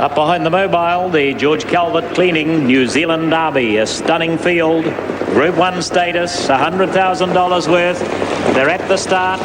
Up behind the mobile, the George Calvert Cleaning New Zealand Derby, a stunning field. Group 1 status, $100,000 worth. They're at the start.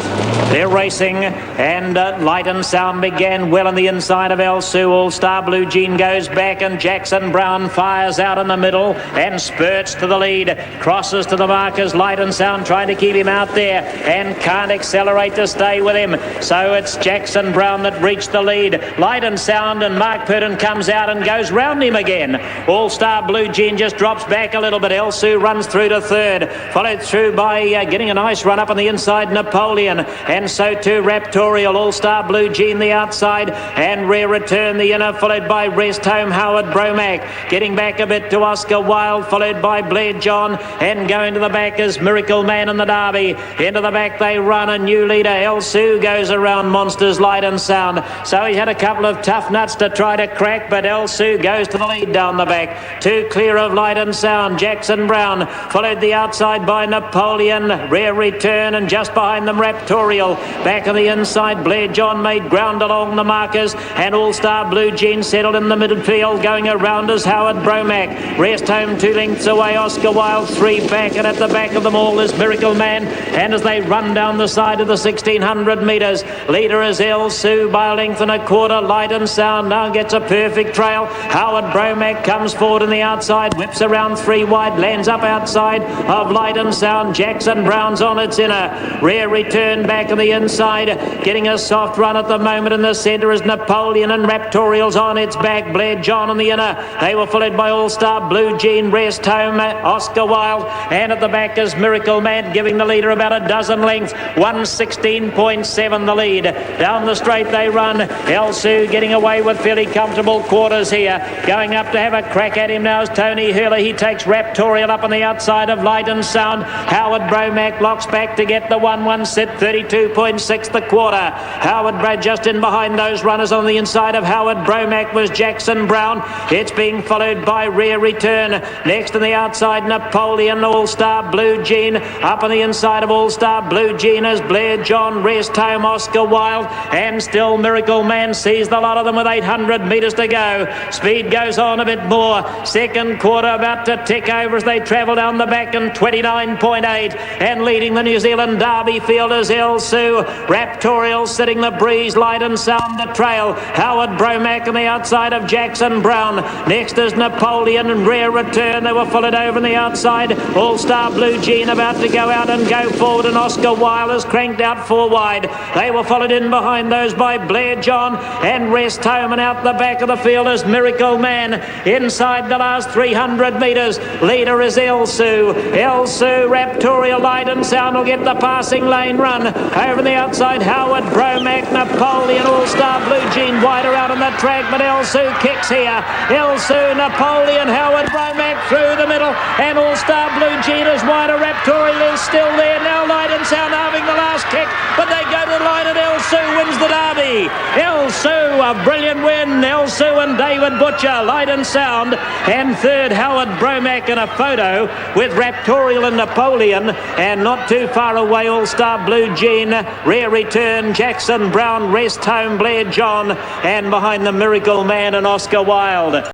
They're racing, and Light and Sound began well on the inside of Elsu. All-Star Blue Jean goes back, and Jackson Brown fires out in the middle and spurts to the lead. Crosses to the markers. Light and Sound trying to keep him out there and can't accelerate to stay with him. So it's Jackson Brown that reached the lead. Light and Sound, and Mark Purdon comes out and goes round him again. All-Star Blue Jean just drops back a little bit. Elsu runs through to third, followed through by getting a nice run up on the inside, Napoleon, and so too Raptorial. All-Star Blue Jean the outside, and Rare Return the inner, followed by Rest Home Howard Bromac. Getting back a bit to Oscar Wilde, followed by Blair John, and going to the back is Miracle Man in the Derby. Into the back they run, a new leader. Elsu goes around Monsters, Light and Sound. So he's had a couple of tough nuts to try to crack, but Elsu goes to the lead down the back. Two clear of Light and Sound. Jackson Brown, followed the outside by Napoleon, Rare Return, and just behind them Raptorial. Back on the inside, Blair John made ground along the markers, and All-Star Blue Jean settled in the midfield. Going around is Howard Bromac. Rest Home 2 lengths away, Oscar Wilde 3 back, and at the back of them all is Miracle Man. And as they run down the side of the 1600 metres, leader is Elsu by a length and a quarter. Light and Sound now gets a perfect trail. Howard Bromac comes forward in the outside, whips around 3 wide, lands up outside of Light and Sound. Jackson Brown's on its inner. Rare Return back on the inside, getting a soft run at the moment. In the centre is Napoleon, and Raptorial's on its back. Blair John on the inner. They were followed by All-Star Blue Jean, Rest Home, Oscar Wilde, and at the back is Miracle Man, giving the leader about a dozen lengths. 116.7 the lead. Down the straight they run. Elsu getting away with fairly comfortable quarters here. Going up to have a crack at him now is Tony Hurley. He takes Raptorial up on the outside of Light and Sound. Howard Bromac locks back to get the 1-1 set, 32.6 the quarter. Howard just in behind those runners. On the inside of Howard Bromac was Jackson Brown. It's being followed by Rare Return. Next on the outside, Napoleon, All-Star Blue Jean. Up on the inside of All-Star Blue Jean is Blair John, Rest Home, Oscar Wilde, and still Miracle Man sees the lot of them with 800 metres to go. Speed goes on a bit more. Second quarter about to tick over as they travel down the back, and 29.8. And leading the New Zealand Derby field is Elsu. Raptorial sitting the breeze, Light and Sound the trail. Howard Bromac on the outside of Jackson Brown. Next is Napoleon and Rare Return. They were followed over on the outside. All-Star Blue Jean about to go out and go forward, and Oscar Wilde has cranked out 4 wide. They were followed in behind those by Blair John and Rest Home, and out the back of the field is Miracle Man. Inside the last 300 metres, leader is Elsu. Elsu, Raptorial, Light and Sound will get the passing lane run. Over the outside, Howard Bromac, Napoleon, All-Star Blue Jean wider out on the track, but Elsu kicks here. Elsu, Napoleon, Howard Bromac through the middle, and All-Star Blue Jean is wider. Raptorial is still there. Now Light and Sound having the last kick, but they go to the line, and Elsu wins the Derby. Elsu, a brilliant win. Elsu and David Butcher, Light and Sound, and third Howard Bromac in a photo with Raptorial and Napoleon, and not too far away All-Star Blue Jean, Rare Return, Jackson Brown, Rest Home, Blair John, and behind the Miracle Man and Oscar Wilde.